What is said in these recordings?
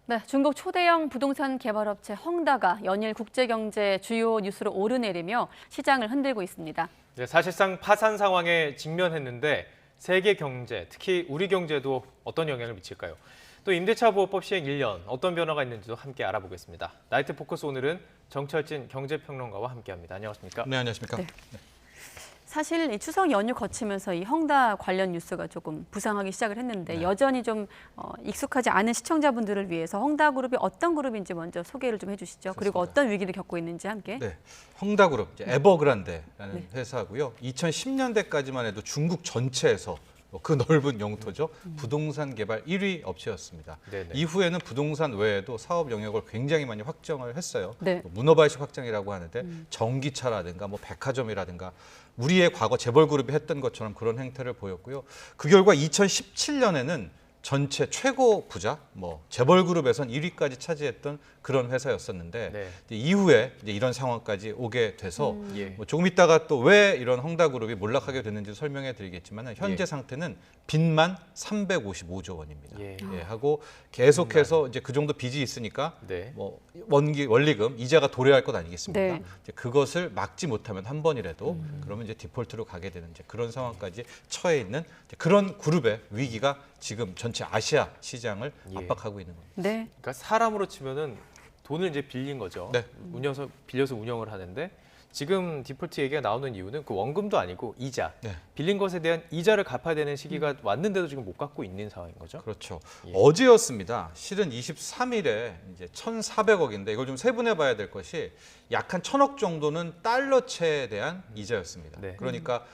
네, 중국 초대형 부동산 개발업체 헝다가 연일 국제경제 주요 뉴스로 오르내리며 시장을 흔들고 있습니다. 네, 사실상 파산 상황에 직면했는데 세계 경제, 특히 우리 경제도 어떤 영향을 미칠까요? 또 임대차 보호법 시행 1년 어떤 변화가 있는지도 함께 알아보겠습니다. 나이트 포커스 오늘은 정철진 경제평론가와 함께합니다. 안녕하십니까? 네, 안녕하십니까? 네. 사실 이 추석 연휴 거치면서 이 헝다 관련 뉴스가 조금 부상하기 시작을 했는데 여전히 좀 익숙하지 않은 시청자분들을 위해서 헝다 그룹이 어떤 그룹인지 먼저 소개를 좀 해주시죠. 그렇습니다. 그리고 어떤 위기를 겪고 있는지 함께. 네, 헝다그룹, 에버그란데라는 회사고요. 2010년대까지만 해도 중국 전체에서 그 넓은 영토죠. 부동산 개발 1위 업체였습니다. 네네. 이후에는 부동산 외에도 사업 영역을 굉장히 많이 확정을 했어요. 네. 문어발식 확장이라고 하는데 전기차라든가 뭐 백화점이라든가 우리의 과거 재벌그룹이 했던 것처럼 그런 행태를 보였고요. 그 결과 2017년에는 전체 최고 부자, 재벌그룹에선 1위까지 차지했던 그런 회사였었는데 네. 이후에 이제 이런 상황까지 오게 돼서 예. 조금 있다가 또 왜 이런 헝다그룹이 몰락하게 됐는지 설명해 드리겠지만 현재 예. 상태는 빚만 355조 원입니다. 예. 하고 계속해서 이제 그 정도 빚이 있으니까 네. 원리금, 이자가 도래할 것 아니겠습니까? 네. 이제 그것을 막지 못하면 한 번이라도 그러면 이제 디폴트로 가게 되는 이제 그런 상황까지 처해 있는 이제 그런 그룹의 위기가 지금 전체 아시아 시장을 예. 압박하고 있는 겁니다. 네. 그러니까 사람으로 치면은 돈을 이제 빌린 거죠. 네. 빌려서 운영을 하는데 지금 디폴트 얘기가 나오는 이유는 그 원금도 아니고 이자, 네. 빌린 것에 대한 이자를 갚아야 되는 시기가 왔는데도 지금 못 갚고 있는 상황인 거죠. 그렇죠. 예. 어제였습니다. 실은 23일에 이제 1,400억인데 이걸 좀 세분해 봐야 될 것이 약 한 1,000억 정도는 달러채에 대한 이자였습니다. 네. 그러니까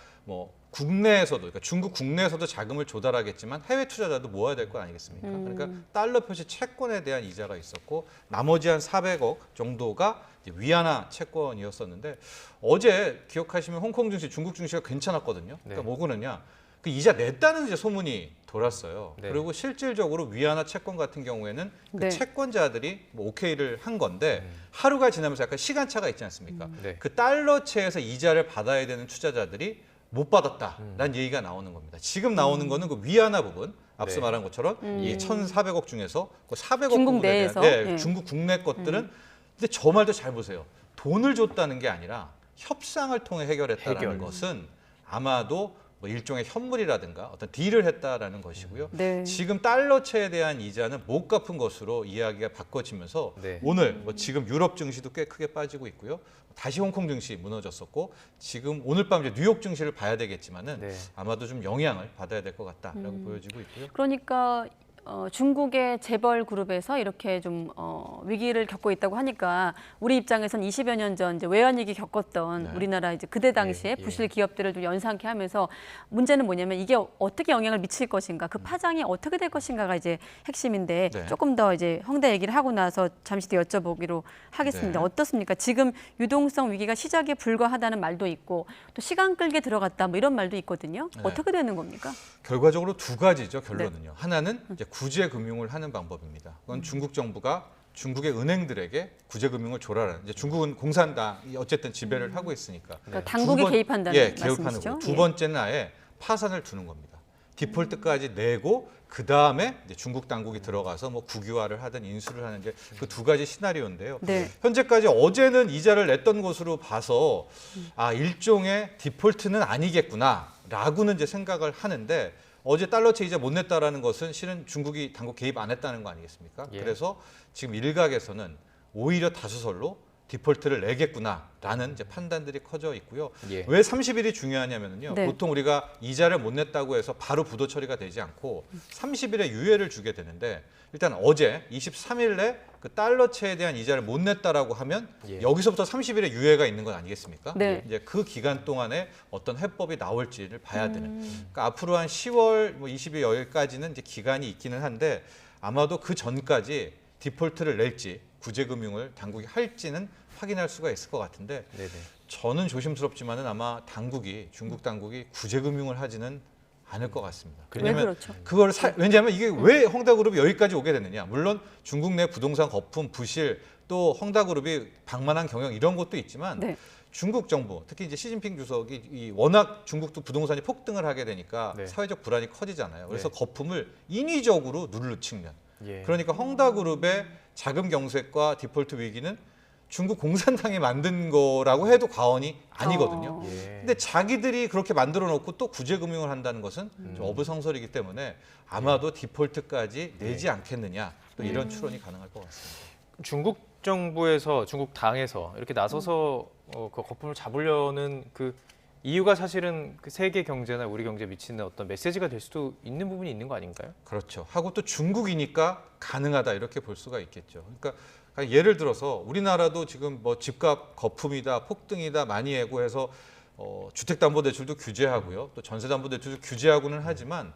국내에서도, 그러니까 중국 국내에서도 자금을 조달하겠지만 해외 투자자도 모아야 될 거 아니겠습니까? 그러니까 달러 표시 채권에 대한 이자가 있었고 나머지 한 400억 정도가 이제 위안화 채권이었었는데 어제 기억하시면 홍콩 증시, 중국 증시가 괜찮았거든요. 그러니까 네. 뭐 그러냐? 그 이자 냈다는 이제 소문이 돌았어요. 네. 그리고 실질적으로 위안화 채권 같은 경우에는 그 네. 채권자들이 오케이를 한 건데 하루가 지나면서 약간 시간차가 있지 않습니까? 네. 그 달러채에서 이자를 받아야 되는 투자자들이 못 받았다라는 얘기가 나오는 겁니다. 지금 나오는 거는 그 위안화 부분, 앞서 네. 말한 것처럼 이 1,400억 중에서 그 400억 중국 부분에 내에서? 대한 예. 중국 국내 것들은 근데 저 말도 잘 보세요. 돈을 줬다는 게 아니라 협상을 통해 해결했다는 해결. 것은 아마도 일종의 현물이라든가 어떤 딜을 했다라는 것이고요. 네. 지금 달러채에 대한 이자는 못 갚은 것으로 이야기가 바꿔지면서 네. 오늘 지금 유럽 증시도 꽤 크게 빠지고 있고요. 다시 홍콩 증시 무너졌었고 지금 오늘 밤 이제 뉴욕 증시를 봐야 되겠지만은 네. 아마도 좀 영향을 받아야 될 것 같다라고 보여지고 있고요. 그러니까 중국의 재벌 그룹에서 이렇게 좀 위기를 겪고 있다고 하니까 우리 입장에선 20여 년 전 이제 외환위기 겪었던 네. 우리나라 이제 그때 당시에 예. 부실 기업들을 좀 연상케 하면서 문제는 뭐냐면 이게 어떻게 영향을 미칠 것인가, 그 파장이 어떻게 될 것인가가 이제 핵심인데 네. 조금 더 이제 헝다 얘기를 하고 나서 잠시 뒤 여쭤보기로 하겠습니다. 네. 어떻습니까? 지금 유동성 위기가 시작에 불과하다는 말도 있고 또 시간 끌게 들어갔다 뭐 이런 말도 있거든요. 네. 어떻게 되는 겁니까? 결과적으로 두 가지죠, 결론은요. 하나는 이제 구제 금융을 하는 방법입니다. 그건 중국 정부가 중국의 은행들에게 구제 금융을 줘라라는. 이제 중국은 공산당이 어쨌든 지배를 하고 있으니까. 그러니까 당국이 개입한다는 개입하는 말씀이시죠? 거고. 두 번째는 아예 파산을 두는 겁니다. 디폴트까지 내고 그 다음에 중국 당국이 들어가서 국유화를 하든 인수를 하는 게 그 두 가지 시나리오인데요. 네. 현재까지 어제는 이자를 냈던 것으로 봐서 일종의 디폴트는 아니겠구나라고는 이제 생각을 하는데 어제 달러채 이자 못 냈다라는 것은 실은 중국이 당국 개입 안 했다는 거 아니겠습니까? 예. 그래서 지금 일각에서는 오히려 다수설로 디폴트를 내겠구나라는 이제 판단들이 커져 있고요. 예. 왜 30일이 중요하냐면요. 네. 보통 우리가 이자를 못 냈다고 해서 바로 부도 처리가 되지 않고 30일의 유예를 주게 되는데 일단 어제 23일에 그 달러채에 대한 이자를 못 냈다라고 하면 예. 여기서부터 30일의 유예가 있는 건 아니겠습니까? 네. 이제 그 기간 동안에 어떤 해법이 나올지를 봐야 되는. 그러니까 앞으로 한 10월 22일까지는 이제 기간이 있기는 한데 아마도 그 전까지 디폴트를 낼지 구제금융을 당국이 할지는 확인할 수가 있을 것 같은데 네네. 저는 조심스럽지만은 아마 중국 당국이 구제금융을 하지는 않을 것 같습니다. 왜 왜냐하면 그렇죠? 왜냐하면 이게 왜 헝다그룹이 여기까지 오게 됐느냐. 물론 중국 내 부동산 거품, 부실, 또 헝다그룹이 방만한 경영 이런 것도 있지만 네. 중국 정부, 특히 이제 시진핑 주석이 워낙 중국도 부동산이 폭등을 하게 되니까 네. 사회적 불안이 커지잖아요. 그래서 네. 거품을 인위적으로 누르는 측면. 예. 그러니까 헝다그룹의 자금 경색과 디폴트 위기는 중국 공산당이 만든 거라고 해도 과언이 아니거든요. 예. 근데 자기들이 그렇게 만들어 놓고 또 구제금융을 한다는 것은 좀 어불성설이기 때문에 아마도 디폴트까지 내지 않겠느냐, 또 이런 추론이 가능할 것 같습니다. 중국 정부에서 중국 당에서 이렇게 나서서 그 거품을 잡으려는 그 이유가 사실은 그 세계 경제나 우리 경제에 미치는 어떤 메시지가 될 수도 있는 부분이 있는 거 아닌가요? 그렇죠. 하고 또 중국이니까 가능하다 이렇게 볼 수가 있겠죠. 그러니까 예를 들어서 우리나라도 지금 뭐 집값 거품이다, 폭등이다 많이 예고해서 주택담보대출도 규제하고요, 또 전세담보대출도 규제하고는 하지만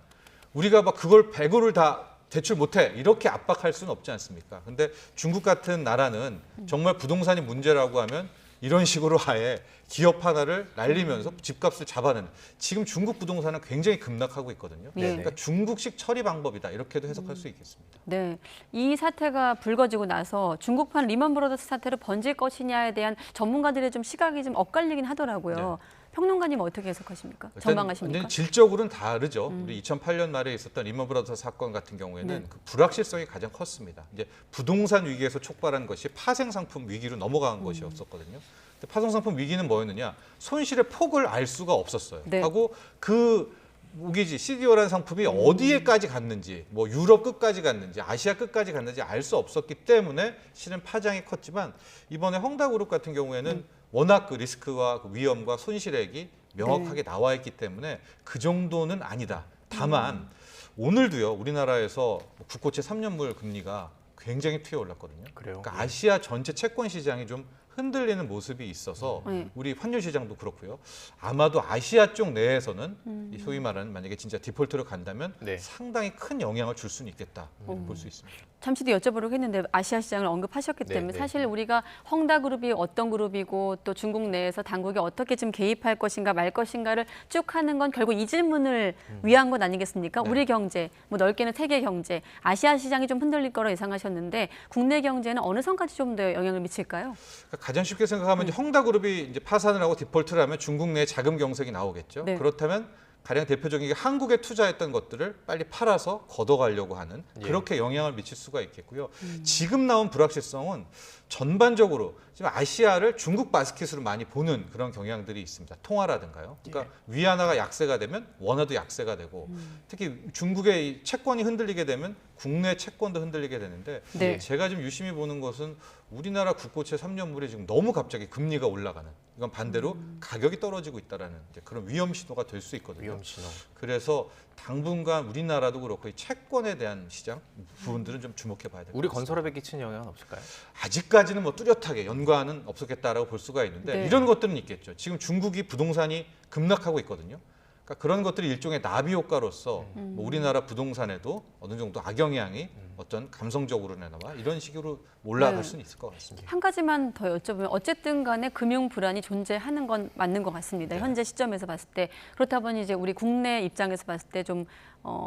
우리가 막 그걸 100%를 다 대출 못해 이렇게 압박할 수는 없지 않습니까? 근데 중국 같은 나라는 정말 부동산이 문제라고 하면 이런 식으로 아예 기업 하나를 날리면서 집값을 잡아내는, 지금 중국 부동산은 굉장히 급락하고 있거든요. 예. 그러니까 중국식 처리 방법이다 이렇게도 해석할 수 있겠습니다. 네, 이 사태가 불거지고 나서 중국판 리먼 브러더스 사태로 번질 것이냐에 대한 전문가들의 좀 시각이 좀 엇갈리긴 하더라고요. 평론가님 어떻게 해석하십니까? 전망하십니까? 완전 질적으로는 다르죠. 우리 2008년 말에 있었던 리먼 브러더스 사건 같은 경우에는 네. 그 불확실성이 가장 컸습니다. 이제 부동산 위기에서 촉발한 것이 파생 상품 위기로 넘어간 것이었었거든요. 근데 파생 상품 위기는 뭐였느냐? 손실의 폭을 알 수가 없었어요. 네. 하고 그 무기지 CDO라는 상품이 어디에까지 갔는지, 뭐 유럽 끝까지 갔는지, 아시아 끝까지 갔는지 알 수 없었기 때문에 실은 파장이 컸지만 이번에 헝다그룹 같은 경우에는 워낙 그 리스크와 그 위험과 손실액이 명확하게 나와 있기 때문에 그 정도는 아니다. 다만 오늘도요, 우리나라에서 국고채 3년물 금리가 굉장히 튀어 올랐거든요. 그래요? 그러니까 아시아 전체 채권 시장이 좀 흔들리는 모습이 있어서 네. 우리 환율 시장도 그렇고요. 아마도 아시아 쪽 내에서는 이 소위 말하는 만약에 진짜 디폴트로 간다면 네. 상당히 큰 영향을 줄 수는 있겠다 볼 수 있습니다. 잠시 뒤 여쭤보려고 했는데 아시아 시장을 언급하셨기 네, 때문에 네. 사실 우리가 헝다그룹이 어떤 그룹이고 또 중국 내에서 당국이 어떻게 좀 개입할 것인가 말 것인가를 쭉 하는 건 결국 이 질문을 위한 것 아니겠습니까? 네. 우리 경제, 뭐 넓게는 세계 경제, 아시아 시장이 좀 흔들릴 거라 예상하셨는데 국내 경제는 어느 선까지 좀 더 영향을 미칠까요? 그러니까 가장 쉽게 생각하면 이제 헝다그룹이 이제 파산을 하고 디폴트를 하면 중국 내에 자금 경색이 나오겠죠. 네. 그렇다면 가장 대표적인 게 한국에 투자했던 것들을 빨리 팔아서 걷어가려고 하는, 그렇게 영향을 미칠 수가 있겠고요. 지금 나온 불확실성은 전반적으로 지금 아시아를 중국 바스켓으로 많이 보는 그런 경향들이 있습니다. 통화라든가요. 그러니까 위안화가 약세가 되면 원화도 약세가 되고, 특히 중국의 이 채권이 흔들리게 되면 국내 채권도 흔들리게 되는데, 네. 제가 좀 유심히 보는 것은 우리나라 국고채 3년물이 지금 너무 갑자기 금리가 올라가는, 이건 반대로 가격이 떨어지고 있다라는 이제 그런 위험 신호가 될 수 있거든요. 위험 신호. 그래서 당분간 우리나라도 그렇고 이 채권에 대한 시장 부분들은 좀 주목해 봐야 될 것 우리 같습니다. 건설업에 끼치는 영향은 없을까요? 아직까지는 뭐 뚜렷하게 연관은 없었겠다라고 볼 수가 있는데, 네. 이런 것들은 있겠죠. 지금 중국이 부동산이 급락하고 있거든요. 그러니까 그런 것들이 일종의 나비 효과로서 뭐 우리나라 부동산에도 어느 정도 악영향이 어떤 감성적으로나마 이런 식으로 올라갈 네. 수는 있을 것 같습니다. 한 가지만 더 여쭤보면 어쨌든 간에 금융 불안이 존재하는 건 맞는 것 같습니다. 네. 현재 시점에서 봤을 때. 그렇다 보니 이제 우리 국내 입장에서 봤을 때 좀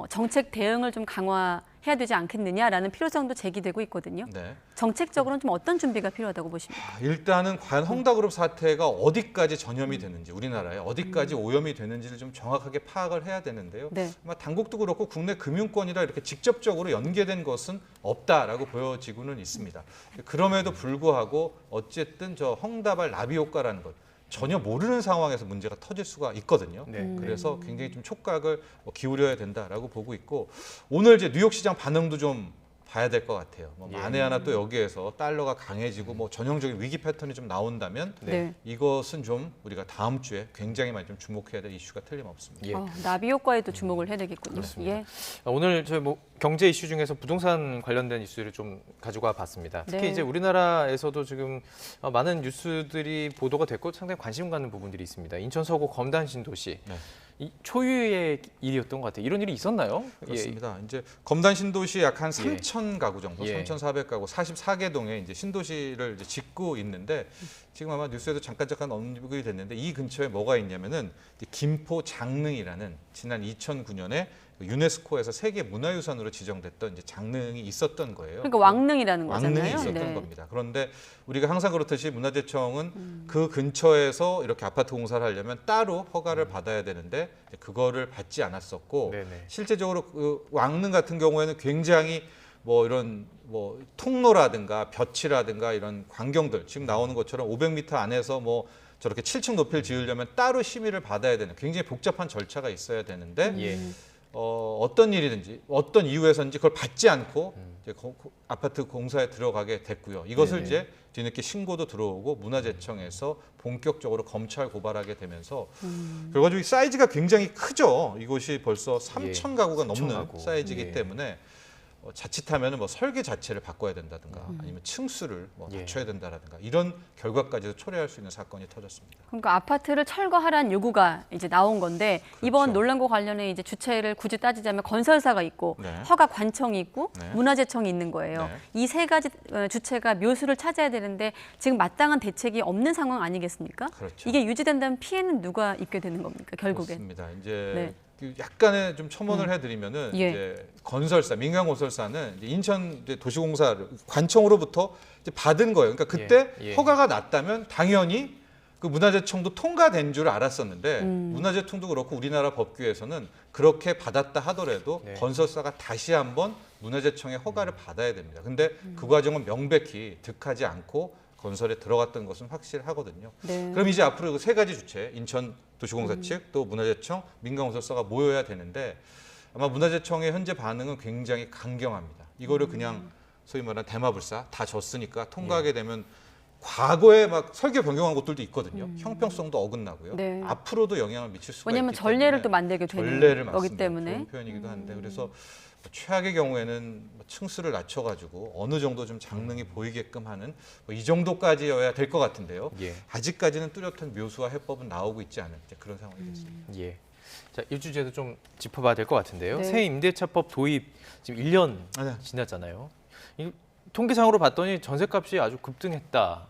정책 대응을 좀 강화해야 되지 않겠느냐라는 필요성도 제기되고 있거든요. 네. 정책적으로는 좀 어떤 준비가 필요하다고 보십니까? 일단은 과연 헝다그룹 사태가 어디까지 전염이 되는지, 우리나라에 어디까지 오염이 되는지를 좀 정확하게 파악을 해야 되는데요. 네. 아마 당국도 그렇고 국내 금융권이라 이렇게 직접적으로 연계된 것은 없다라고 보여지고는 있습니다. 그럼에도 불구하고 어쨌든 저 헝다발 나비 효과라는 것, 전혀 모르는 상황에서 문제가 터질 수가 있거든요. 네. 그래서 굉장히 좀 촉각을 기울여야 된다라고 보고 있고, 오늘 이제 뉴욕 시장 반응도 좀 봐야 될 것 같아요. 뭐 예. 만에 하나 또 여기에서 달러가 강해지고 뭐 전형적인 위기 패턴이 좀 나온다면 네. 이것은 좀 우리가 다음 주에 굉장히 많이 좀 주목해야 될 이슈가 틀림없습니다. 예. 나비 효과에도 주목을 해야 되겠군요. 그렇습니다. 예. 오늘 저희 뭐 경제 이슈 중에서 부동산 관련된 이슈를 좀 가져가 봤습니다. 특히 네. 이제 우리나라에서도 지금 많은 뉴스들이 보도가 됐고 상당히 관심 갖는 부분들이 있습니다. 인천 서구 검단 신도시. 네. 이 초유의 일이었던 것 같아요. 이런 일이 있었나요? 그렇습니다. 이제 검단 신도시 약 한 예. 3,000 가구 정도, 예. 3,400가구, 44개 동에 이제 신도시를 이제 짓고 있는데, 지금 아마 뉴스에도 잠깐 언급이 됐는데 이 근처에 뭐가 있냐면은 이제 김포 장릉이라는 지난 2009년에 유네스코에서 세계 문화유산으로 지정됐던 이제 장릉이 있었던 거예요. 그러니까 왕릉이라는 거잖아요. 왕릉이 있었던 네. 겁니다. 그런데 우리가 항상 그렇듯이 문화재청은 그 근처에서 이렇게 아파트 공사를 하려면 따로 허가를 받아야 되는데 그거를 받지 않았었고, 네네. 실제적으로 그 왕릉 같은 경우에는 굉장히 뭐 이런 뭐 통로라든가 볕이라든가 이런 광경들 지금 나오는 것처럼 500m 안에서 뭐 저렇게 7층 높이를 지으려면 따로 심의를 받아야 되는 굉장히 복잡한 절차가 있어야 되는데 예. 어떤 일이든지 어떤 이유에서인지 그걸 받지 않고 이제 아파트 공사에 들어가게 됐고요. 이것을 네네. 이제 뒤늦게 신고도 들어오고 문화재청에서 본격적으로 검찰 고발하게 되면서 그래가지고 이 사이즈가 굉장히 크죠. 이곳이 벌써 3천 가구가 3,000 넘는 가구. 사이즈이기 예. 때문에 자칫하면 뭐 설계 자체를 바꿔야 된다든가 아니면 층수를 뭐 예. 낮춰야 된다든가 이런 결과까지도 초래할 수 있는 사건이 터졌습니다. 그러니까 아파트를 철거하라는 요구가 이제 나온 건데 이번 그렇죠. 논란과 관련해 이제 주체를 굳이 따지자면 건설사가 있고 네. 허가 관청이 있고 네. 문화재청이 있는 거예요. 네. 이 세 가지 주체가 묘수를 찾아야 되는데 지금 마땅한 대책이 없는 상황 아니겠습니까? 그렇죠. 이게 유지된다면 피해는 누가 입게 되는 겁니까? 결국엔. 그렇습니다. 이제 네. 그 약간의 좀 첨언을 해드리면은 예. 이제 건설사, 민간 건설사는 이제 인천 이제 도시공사 관청으로부터 이제 받은 거예요. 그러니까 그때 예. 허가가 났다면 당연히 그 문화재청도 통과된 줄 알았었는데 문화재청도 그렇고 우리나라 법규에서는 그렇게 받았다 하더라도 네. 건설사가 다시 한번 문화재청의 허가를 받아야 됩니다. 근데 그 과정은 명백히 득하지 않고 건설에 들어갔던 것은 확실하거든요. 네. 그럼 이제 앞으로 그 세 가지 주체, 인천 도시공사 측, 또 문화재청, 민간건설사가 모여야 되는데 아마 문화재청의 현재 반응은 굉장히 강경합니다. 이거를 그냥 소위 말하는 대마불사 다 졌으니까 통과하게 되면 과거에 막 설계 변경한 곳들도 있거든요. 형평성도 어긋나고요. 네. 앞으로도 영향을 미칠 수가 왜냐하면 있기 전례를 때문에 또 만들게 되는 전례를 거기 맞습니다. 때문에. 좋은 표현이기도 한데 그래서 최악의 경우에는 층수를 낮춰가지고 어느 정도 좀 장능이 보이게끔 하는 이 정도까지여야 될 것 같은데요. 예. 아직까지는 뚜렷한 묘수와 해법은 나오고 있지 않은 이제 그런 상황이 됐습니다. 예. 자, 이 주제도 좀 짚어봐야 될 것 같은데요. 네. 새 임대차법 도입 지금 1년 네. 지났잖아요. 이 통계상으로 봤더니 전셋값이 아주 급등했다.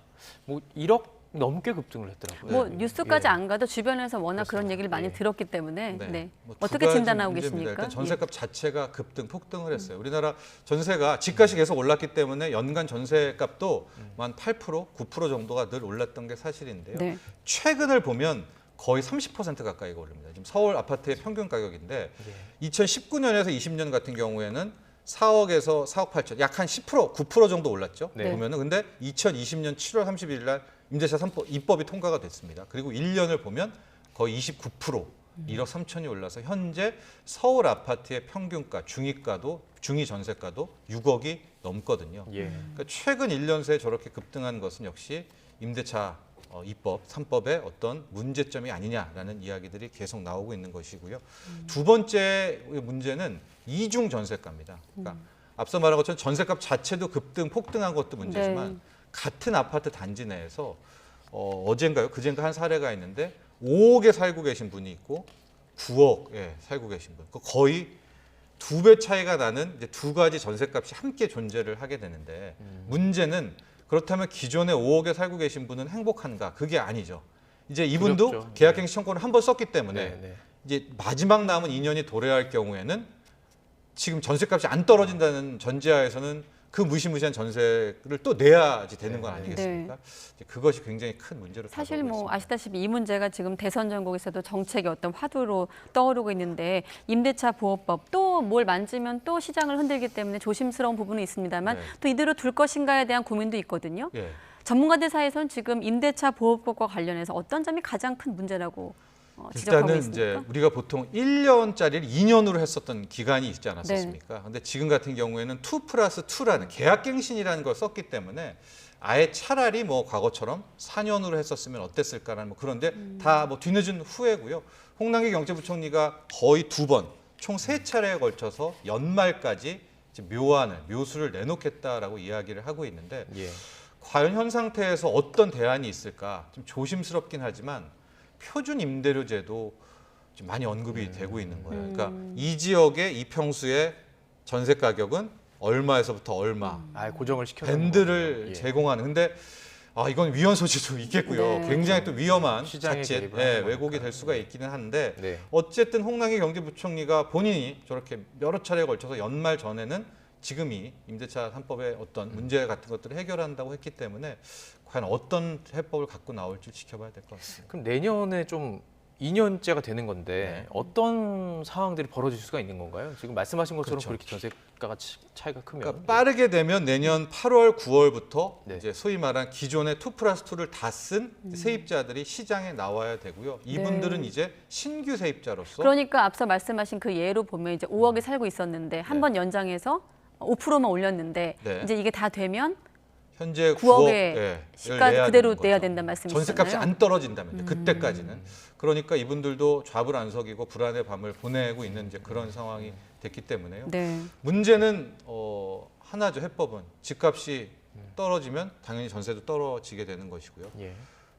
뭐 1억 넘게 급등을 했더라고요. 뭐 네. 뉴스까지 예. 안 가도 주변에서 워낙 그런 그렇습니다. 얘기를 많이 예. 들었기 때문에 네. 네. 뭐두 어떻게 가지 진단하고 문제입니다. 계십니까? 일단 전세값 자체가 폭등을 했어요. 우리나라 전세가 집값이 계속 올랐기 때문에 연간 전세값도 한 8%, 9% 정도가 늘 올랐던 게 사실인데요. 네. 최근을 보면 거의 30% 가까이가 오릅니다. 지금 서울 아파트의 평균 가격인데 2019년에서 20년 같은 경우에는 4억에서 4억 8천, 약 한 10%, 9% 정도 올랐죠. 네. 보면은 근데 2020년 7월 31일 날 임대차 3법 입법이 통과가 됐습니다. 그리고 1년을 보면 거의 29%, 1억 3천이 올라서 현재 서울 아파트의 평균가, 중위 전세가도 6억이 넘거든요. 예. 그러니까 최근 1년 새에 저렇게 급등한 것은 역시 임대차 입법 3법의 어떤 문제점이 아니냐라는 이야기들이 계속 나오고 있는 것이고요. 두 번째 문제는 이중 전세가입니다. 그러니까 앞서 말한 것처럼 전세값 자체도 폭등한 것도 문제지만 네. 같은 아파트 단지 내에서 어젠가요? 그젠가 한 사례가 있는데 5억에 살고 계신 분이 있고 9억에 살고 계신 분. 거의 2배 차이가 나는 이제 두 가지 전세값이 함께 존재를 하게 되는데 문제는 그렇다면 기존에 5억에 살고 계신 분은 행복한가? 그게 아니죠. 이제 이분도 그렇죠. 계약갱신 청구를 한 번 썼기 때문에 네, 네. 이제 마지막 남은 2년이 도래할 경우에는 지금 전세값이 안 떨어진다는 전제하에서는 그 무시무시한 전세를 또 내야지 되는 건 네, 네. 아니겠습니까? 이제 그것이 굉장히 큰 문제로 사실 다가오고 뭐 있습니다. 아시다시피 이 문제가 지금 대선 전국에서도 정책의 어떤 화두로 떠오르고 있는데 임대차 보호법 또 뭘 만지면 또 시장을 흔들기 때문에 조심스러운 부분은 있습니다만 네. 또 이대로 둘 것인가에 대한 고민도 있거든요. 예. 전문가들 사이에선 지금 임대차 보호법과 관련해서 어떤 점이 가장 큰 문제라고 지적하고 일단은 있습니까? 이제 우리가 보통 1년짜리를 2년으로 했었던 기간이 있지 네. 않았었습니까? 근데 지금 같은 경우에는 2+2라는 계약갱신이라는 걸 썼기 때문에 아예 차라리 뭐 과거처럼 4년으로 했었으면 어땠을까라는 뭐 그런데 다 뭐 뒤늦은 후회고요. 홍남기 경제부총리가 거의 2번, 총 3차례에 걸쳐서 연말까지 이제 묘수를 내놓겠다라고 이야기를 하고 있는데 예. 과연 현 상태에서 어떤 대안이 있을까 좀 조심스럽긴 하지만 표준 임대료제도 좀 많이 언급이 되고 있는 거예요. 그러니까 이 지역의 이 평수의 전세 가격은 얼마에서부터 얼마 아, 고정을 시켜 밴드를 제공하는. 근데 이건 위헌 소지도 있겠고요. 네. 굉장히 또 위험한 시장에 자칫 개입을 하는 왜곡이 거니까. 될 수가 있기는 한데 네. 어쨌든 홍남기 경제부총리가 본인이 저렇게 여러 차례에 걸쳐서 연말 전에는 지금이 임대차 3법의 어떤 문제 같은 것들을 해결한다고 했기 때문에 과연 어떤 해법을 갖고 나올지 지켜봐야 될 것 같습니다. 그럼 내년에 좀 2년째가 되는 건데 네. 어떤 상황들이 벌어질 수가 있는 건가요? 지금 말씀하신 것처럼 그렇죠. 그렇게 전세가가 차이가 크면 그러니까 빠르게 되면 내년 8월, 9월부터 네. 이제 소위 말한 기존의 2+2를 다 쓴 세입자들이 시장에 나와야 되고요. 이분들은 이제 신규 세입자로서 그러니까 앞서 말씀하신 그 예로 보면 이제 5억에 살고 있었는데 한 번 연장해서 5%만 올렸는데 네. 이제 이게 다 되면 현재 9억의 9억 시가 그대로 내야 된다는 말씀이시잖아요. 전세값이 안 떨어진다면 그때까지는. 그러니까 이분들도 잡을 안 석이고 불안의 밤을 보내고 있는 이제 그런 상황이 됐기 때문에요. 네. 문제는 하나죠. 해법은 집값이 떨어지면 당연히 전세도 떨어지게 되는 것이고요. 예.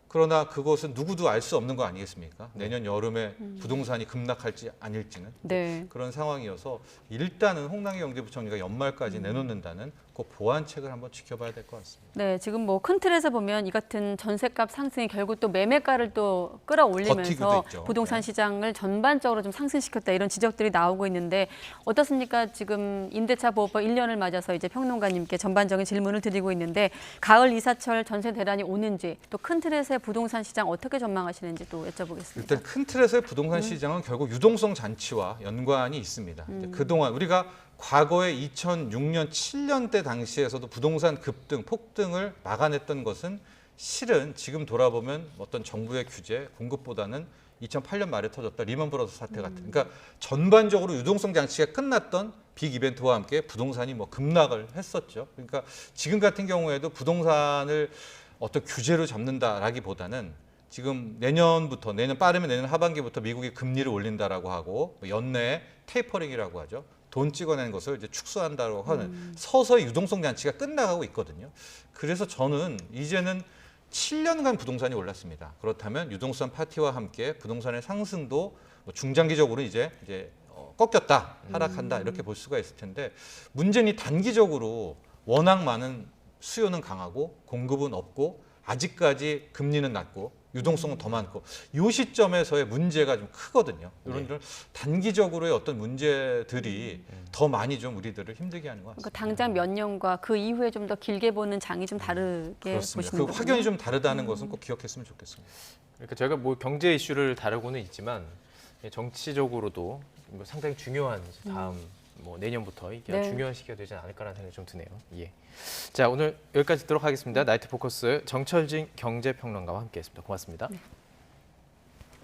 그러나 그것은 누구도 알 수 없는 거 아니겠습니까? 내년 여름에 부동산이 급락할지 아닐지는 네. 그런 상황이어서 일단은 홍남기 경제부총리가 연말까지 내놓는다는 그 보완책을 한번 지켜봐야 될 것 같습니다. 네, 지금 뭐 큰 틀에서 보면 이 같은 전세값 상승이 결국 또 매매가를 또 끌어올리면서 버티기도 있죠. 부동산 네. 시장을 전반적으로 좀 상승시켰다 이런 지적들이 나오고 있는데 어떻습니까? 지금 임대차 보호법 1년을 맞아서 이제 평론가님께 전반적인 질문을 드리고 있는데 가을 이사철 전세 대란이 오는지 또 큰 틀에서의 부동산 시장 어떻게 전망하시는지 또 여쭤보겠습니다. 일단 큰 틀에서의 부동산 시장은 결국 유동성 잔치와 연관이 있습니다. 이제 그동안 우리가 과거에 2006년, 7년 때 당시에서도 부동산 급등, 폭등을 막아냈던 것은 실은 지금 돌아보면 어떤 정부의 규제, 공급보다는 2008년 말에 터졌던 리먼 브러더스 사태 같은. 그러니까 전반적으로 유동성 장치가 끝났던 빅 이벤트와 함께 부동산이 뭐 급락을 했었죠. 그러니까 지금 같은 경우에도 부동산을 어떤 규제로 잡는다라기보다는 지금 내년부터 내년 빠르면 내년 하반기부터 미국이 금리를 올린다라고 하고 연내에 테이퍼링이라고 하죠. 돈 찍어내는 것을 이제 축소한다고 하는 서서히 유동성 잔치가 끝나가고 있거든요. 그래서 저는 이제는 7년간 부동산이 올랐습니다. 그렇다면 유동성 파티와 함께 부동산의 상승도 뭐 중장기적으로 이제 꺾였다, 하락한다 이렇게 볼 수가 있을 텐데 문제는 단기적으로 워낙 많은 수요는 강하고 공급은 없고 아직까지 금리는 낮고 유동성은 더 많고 이 시점에서의 문제가 좀 크거든요. 이런 단기적으로의 어떤 문제들이 더 많이 좀 우리들을 힘들게 하는 것 그러니까 같습니다. 당장 몇 년과 그 이후에 좀 더 길게 보는 장이 좀 다르게 그렇습니다. 보시는 그 거군요. 확연히 좀 다르다는 것은 꼭 기억했으면 좋겠습니다. 그러니까 저희가 뭐 경제 이슈를 다루고는 있지만 정치적으로도 뭐 상당히 중요한 이제 다음 뭐 내년부터 이게 네. 중요한 시기가 되지 않을까라는 생각이 좀 드네요. 예. 자, 오늘 여기까지 듣도록 하겠습니다. 나이트 포커스 정철진 경제평론가와 함께했습니다. 고맙습니다. 네.